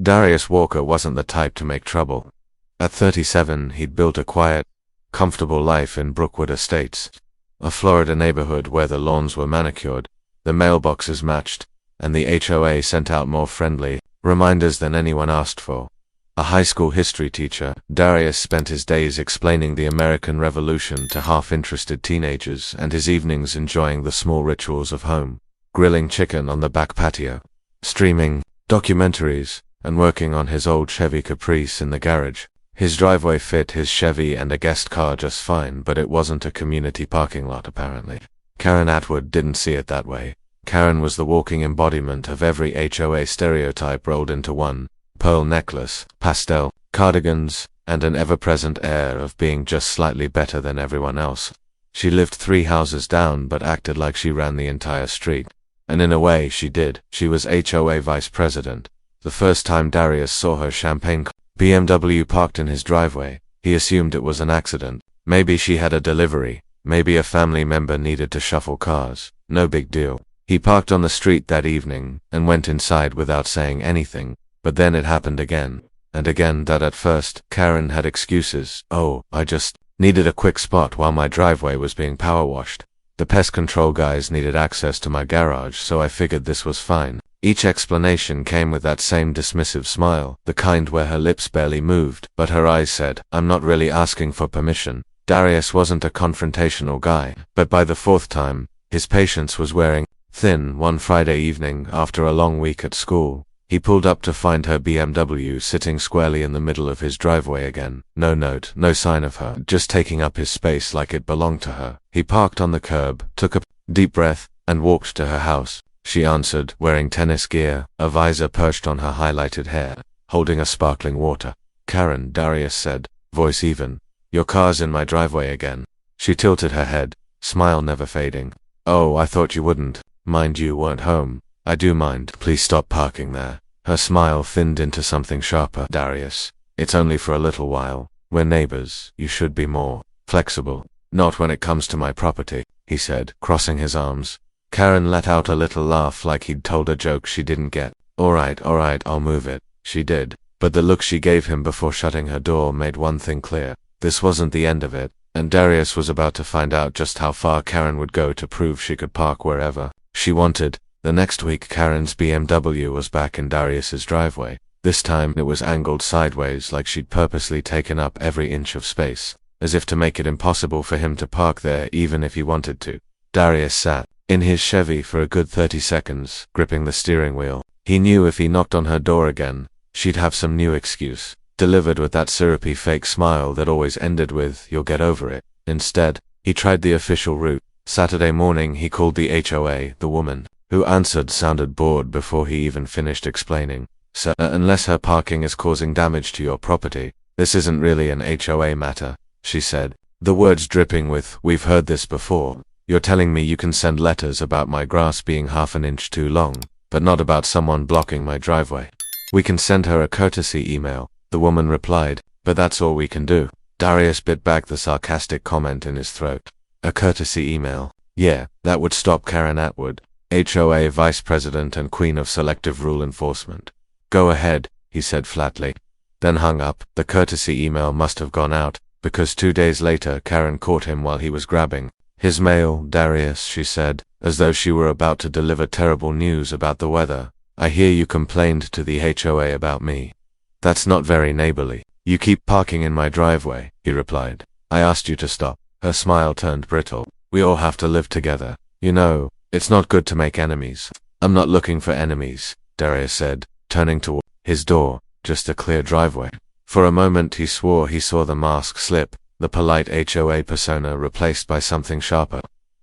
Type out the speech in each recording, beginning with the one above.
Darius Walker wasn't the type to make trouble. At 37, he'd built a quiet, comfortable life in Brookwood Estates, a Florida neighborhood where the lawns were manicured, the mailboxes matched, and the HOA sent out more friendly reminders than anyone asked for. A high school history teacher, Darius spent his days explaining the American Revolution to half-interested teenagers and his evenings enjoying the small rituals of home, grilling chicken on the back patio, streaming documentaries, and working on his old Chevy Caprice in the garage. His driveway fit his Chevy and a guest car just fine, but it wasn't a community parking lot apparently. Karen Atwood didn't see it that way. Karen was the walking embodiment of every HOA stereotype rolled into one: pearl necklace, pastel, cardigans, and an ever-present air of being just slightly better than everyone else. She lived 3 houses down but acted like she ran the entire street. And in a way, she did. She was HOA vice president. The first time Darius saw her champagne BMW parked in his driveway, he assumed it was an accident. Maybe she had a delivery. Maybe a family member needed to shuffle cars. No big deal. He parked on the street that evening and went inside without saying anything. But then it happened again, and again. That at first, Karen had excuses. Oh, I just needed a quick spot while my driveway was being power washed. The pest control guys needed access to my garage, so I figured this was fine. Each explanation came with that same dismissive smile, the kind where her lips barely moved, but her eyes said, I'm not really asking for permission. Darius wasn't a confrontational guy, but by the 4th time, his patience was wearing thin. One Friday evening, after a long week at school, he pulled up to find her BMW sitting squarely in the middle of his driveway again. No note, no sign of her, just taking up his space like it belonged to her. He parked on the curb, took a deep breath, and walked to her house. She answered, wearing tennis gear, a visor perched on her highlighted hair, holding a sparkling water. Karen, Darius said, voice even. Your car's in my driveway again. She tilted her head, smile never fading. Oh, I thought you wouldn't. Mind you weren't home. I do mind. Please stop parking there. Her smile thinned into something sharper. Darius, it's only for a little while. We're neighbors. You should be more flexible. Not when it comes to my property, he said, crossing his arms. Karen let out a little laugh like he'd told a joke she didn't get. All right, I'll move it. She did. But the look she gave him before shutting her door made one thing clear. This wasn't the end of it, and Darius was about to find out just how far Karen would go to prove she could park wherever she wanted. The next week, Karen's BMW was back in Darius's driveway. This time, it was angled sideways like she'd purposely taken up every inch of space, as if to make it impossible for him to park there even if he wanted to. Darius sat in his Chevy for a good 30 seconds, gripping the steering wheel. He knew if he knocked on her door again, she'd have some new excuse, delivered with that syrupy fake smile that always ended with, you'll get over it. Instead, he tried the official route. Saturday morning, he called the HOA. The woman who answered sounded bored before he even finished explaining. Sir, unless her parking is causing damage to your property, this isn't really an HOA matter, she said, the words dripping with, we've heard this before. You're telling me you can send letters about my grass being half an inch too long, but not about someone blocking my driveway. We can send her a courtesy email, the woman replied, but that's all we can do. Darius bit back the sarcastic comment in his throat. A courtesy email? Yeah, that would stop Karen Atwood, HOA vice president and queen of selective rule enforcement. Go ahead, he said flatly. Then hung up. The courtesy email must have gone out, because 2 days later Karen caught him while he was grabbing his mail. Darius, she said, as though she were about to deliver terrible news about the weather. I hear you complained to the HOA about me. That's not very neighborly. You keep parking in my driveway, he replied. I asked you to stop. Her smile turned brittle. We all have to live together. You know, it's not good to make enemies. I'm not looking for enemies, Darius said, turning toward his door, just a clear driveway. For a moment he swore he saw the mask slip, the polite HOA persona replaced by something sharper,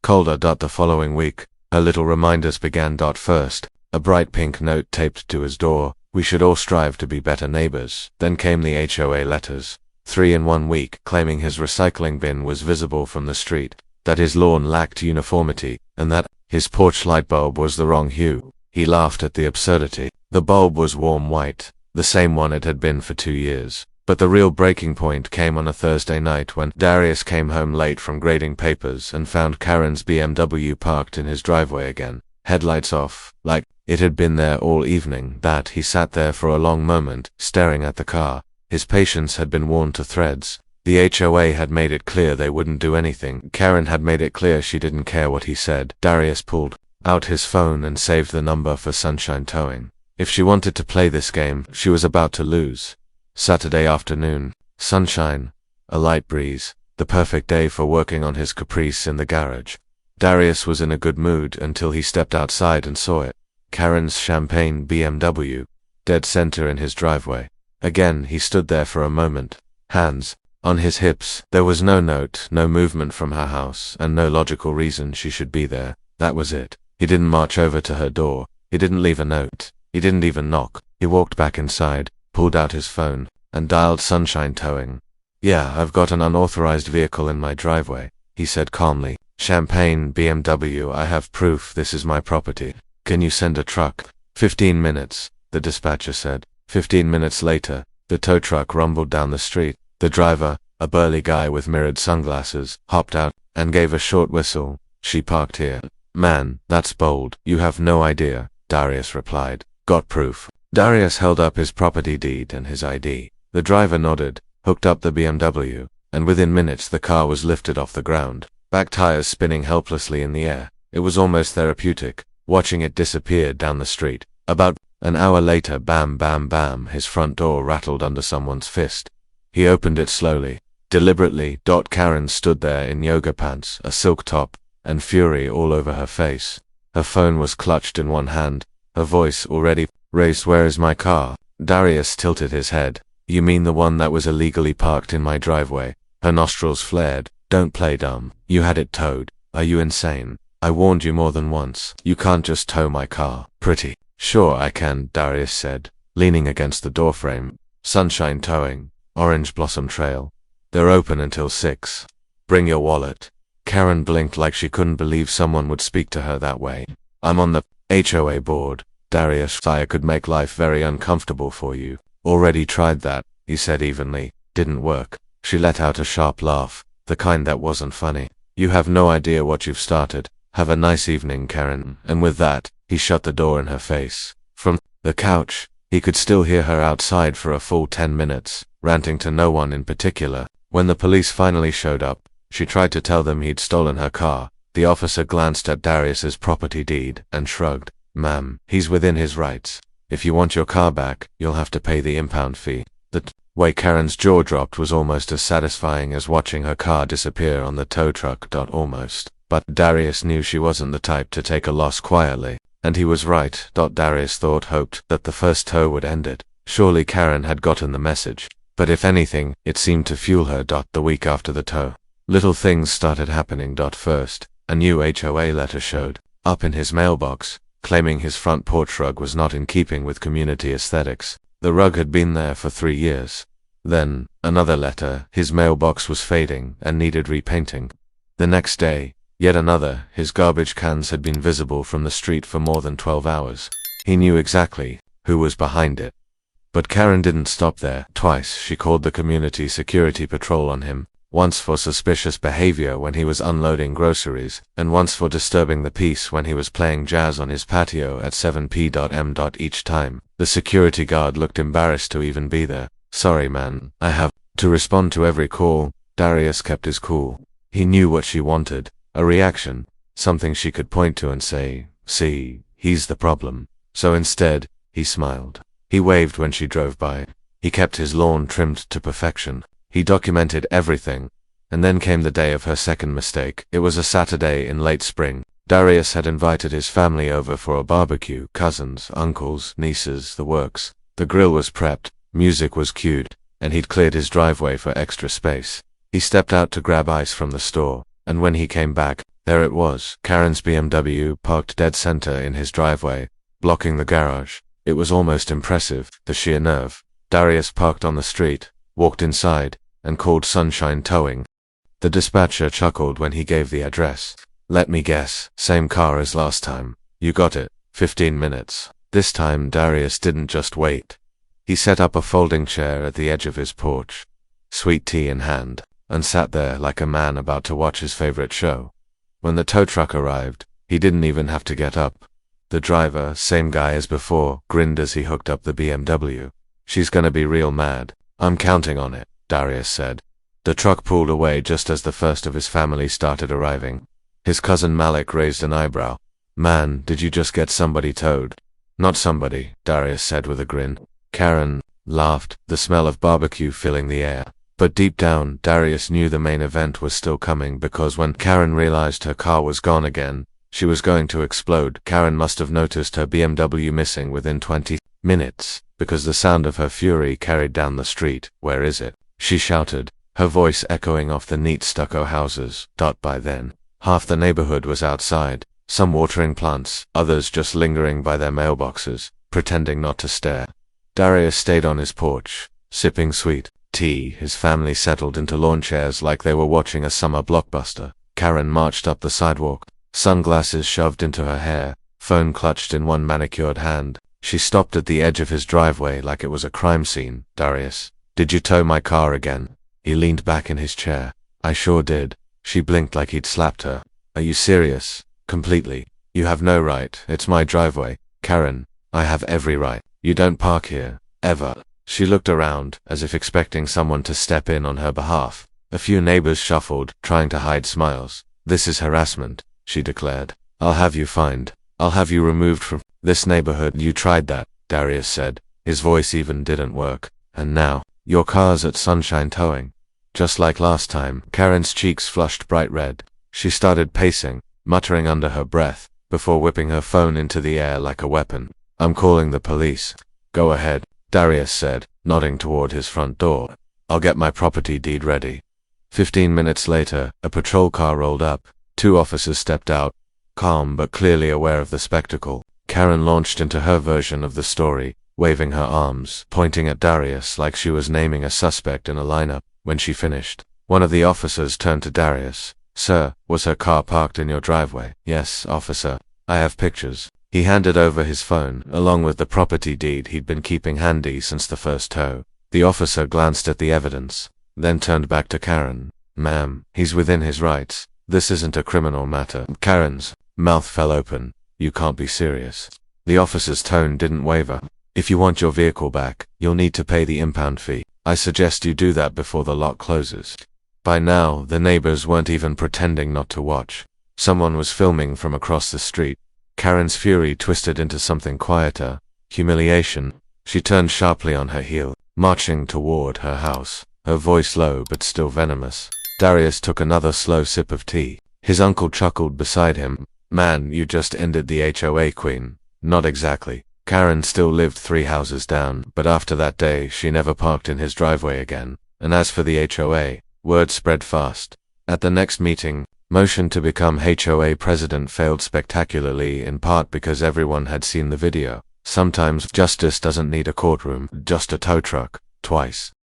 colder. The following week, her little reminders began. First, a bright pink note taped to his door. We should all strive to be better neighbors. Then came the HOA letters, 3 in 1 week, claiming his recycling bin was visible from the street, that his lawn lacked uniformity, and that his porch light bulb was the wrong hue. He laughed at the absurdity. The bulb was warm white, the same one it had been for 2 years. But the real breaking point came on a Thursday night when Darius came home late from grading papers and found Karen's BMW parked in his driveway again, headlights off, like It had been there all evening. That he sat there for a long moment, staring at the car. His patience had been worn to threads. The HOA had made it clear they wouldn't do anything. Karen had made it clear she didn't care what he said. Darius pulled out his phone and saved the number for Sunshine Towing. If she wanted to play this game, she was about to lose. Saturday afternoon. Sunshine. A light breeze. The perfect day for working on his Caprice in the garage. Darius was in a good mood until he stepped outside and saw it. Karen's champagne BMW. Dead center in his driveway. Again, he stood there for a moment. Hands on his hips. There was no note, no movement from her house, and no logical reason she should be there. That was it. He didn't march over to her door. He didn't leave a note. He didn't even knock. He walked back inside, pulled out his phone, and dialed Sunshine Towing. "Yeah, I've got an unauthorized vehicle in my driveway," he said calmly. "Champagne BMW, I have proof this is my property. Can you send a truck?" 15 minutes, the dispatcher said. 15 minutes later, the tow truck rumbled down the street. The driver, a burly guy with mirrored sunglasses, hopped out and gave a short whistle. "She parked here." "Man, that's bold. You have no idea," Darius replied. "Got proof?" Darius held up his property deed and his ID. The driver nodded, hooked up the BMW, and within minutes the car was lifted off the ground, back tires spinning helplessly in the air. It was almost therapeutic, watching it disappear down the street. About an hour later, bam, bam, bam, his front door rattled under someone's fist. He opened it slowly, deliberately. Karen stood there in yoga pants, a silk top, and fury all over her face. Her phone was clutched in one hand, her voice already raised. "Where is my car?" Darius tilted his head. "You mean the one that was illegally parked in my driveway?" Her nostrils flared. "Don't play dumb. You had it towed. Are you insane? I warned you more than once. You can't just tow my car." "Pretty sure I can," Darius said, leaning against the doorframe. "Sunshine Towing. Orange Blossom Trail. They're open until 6. Bring your wallet." Karen blinked like she couldn't believe someone would speak to her that way. "I'm on the HOA board." Darius, "I could make life very uncomfortable for you." "Already tried that," he said evenly. "Didn't work." She let out a sharp laugh, the kind that wasn't funny. "You have no idea what you've started. Have a nice evening, Karen." And with that, he shut the door in her face. From the couch, he could still hear her outside for a full 10 minutes, ranting to no one in particular. When the police finally showed up, she tried to tell them he'd stolen her car. The officer glanced at Darius's property deed and shrugged. "Ma'am, he's within his rights. If you want your car back, you'll have to pay the impound fee." The way Karen's jaw dropped was almost as satisfying as watching her car disappear on the tow truck. Almost. But Darius knew she wasn't the type to take a loss quietly. And he was right. Darius hoped that the first tow would end it. Surely Karen had gotten the message. But if anything, it seemed to fuel her. The week after the tow, little things started happening. First, a new HOA letter showed up in his mailbox, claiming his front porch rug was not in keeping with community aesthetics. The rug had been there for 3 years. Then, another letter. His mailbox was fading and needed repainting. The next day, yet another. His garbage cans had been visible from the street for more than 12 hours. He knew exactly who was behind it. But Karen didn't stop there. Twice, she called the community security patrol on him. Once for suspicious behavior when he was unloading groceries, and once for disturbing the peace when he was playing jazz on his patio at 7 p.m. Each time, the security guard looked embarrassed to even be there. "Sorry man, I have to respond to every call." Darius kept his cool. He knew what she wanted, a reaction, something she could point to and say, "See, he's the problem." So instead, he smiled. He waved when she drove by. He kept his lawn trimmed to perfection. He documented everything. And then came the day of her second mistake. It was a Saturday in late spring. Darius had invited his family over for a barbecue, cousins, uncles, nieces, the works. The grill was prepped, music was cued, and he'd cleared his driveway for extra space. He stepped out to grab ice from the store, and when he came back, there it was, Karen's BMW parked dead center in his driveway, blocking the garage. It was almost impressive, the sheer nerve. Darius parked on the street, walked inside, and called Sunshine Towing. The dispatcher chuckled when he gave the address. "Let me guess, same car as last time. You got it, 15 minutes. This time Darius didn't just wait. He set up a folding chair at the edge of his porch, sweet tea in hand, and sat there like a man about to watch his favorite show. When the tow truck arrived, he didn't even have to get up. The driver, same guy as before, grinned as he hooked up the BMW. She's gonna be real mad. I'm counting on it, Darius said. The truck pulled away just as the first of his family started arriving. His cousin Malik raised an eyebrow. Man, did you just get somebody towed? Not somebody, Darius said with a grin. Karen laughed, the smell of barbecue filling the air. But deep down, Darius knew the main event was still coming because when Karen realized her car was gone again, she was going to explode. Karen must have noticed her BMW missing within 20 minutes, because the sound of her fury carried down the street. Where is it? She shouted, her voice echoing off the neat stucco houses. By then, half the neighborhood was outside, some watering plants, others just lingering by their mailboxes, pretending not to stare. Darius stayed on his porch, sipping sweet tea. His family settled into lawn chairs like they were watching a summer blockbuster. Karen marched up the sidewalk, sunglasses shoved into her hair, phone clutched in one manicured hand. She stopped at the edge of his driveway like it was a crime scene. Darius, did you tow my car again? He leaned back in his chair. I sure did. She blinked like he'd slapped her. Are you serious? Completely. You have no right. It's my driveway. Karen, I have every right. You don't park here. Ever. She looked around, as if expecting someone to step in on her behalf. A few neighbors shuffled, trying to hide smiles. This is harassment, she declared. I'll have you fined. I'll have you removed from this neighborhood. You tried that, Darius said. His voice even didn't work. And now, your car's at Sunshine Towing. Just like last time. Karen's cheeks flushed bright red. She started pacing, muttering under her breath, before whipping her phone into the air like a weapon. I'm calling the police. Go ahead, Darius said, nodding toward his front door. I'll get my property deed ready. 15 minutes later, a patrol car rolled up. 2 officers stepped out, calm but clearly aware of the spectacle. Karen launched into her version of the story, waving her arms, pointing at Darius like she was naming a suspect in a lineup. When she finished, one of the officers turned to Darius. Sir, was her car parked in your driveway? Yes, officer. I have pictures. He handed over his phone, along with the property deed he'd been keeping handy since the first tow. The officer glanced at the evidence, then turned back to Karen. Ma'am, he's within his rights. This isn't a criminal matter. Karen's mouth fell open. You can't be serious. The officer's tone didn't waver. If you want your vehicle back, you'll need to pay the impound fee. I suggest you do that before the lot closes. By now, the neighbors weren't even pretending not to watch. Someone was filming from across the street. Karen's fury twisted into something quieter. Humiliation. She turned sharply on her heel, marching toward her house, her voice low but still venomous. Darius took another slow sip of tea. His uncle chuckled beside him. Man, you just ended the HOA queen. Not exactly. Karen still lived 3 houses down, but after that day she never parked in his driveway again. And as for the HOA, word spread fast. At the next meeting, motion to become HOA president failed spectacularly, in part because everyone had seen the video. Sometimes justice doesn't need a courtroom, just a tow truck. Twice.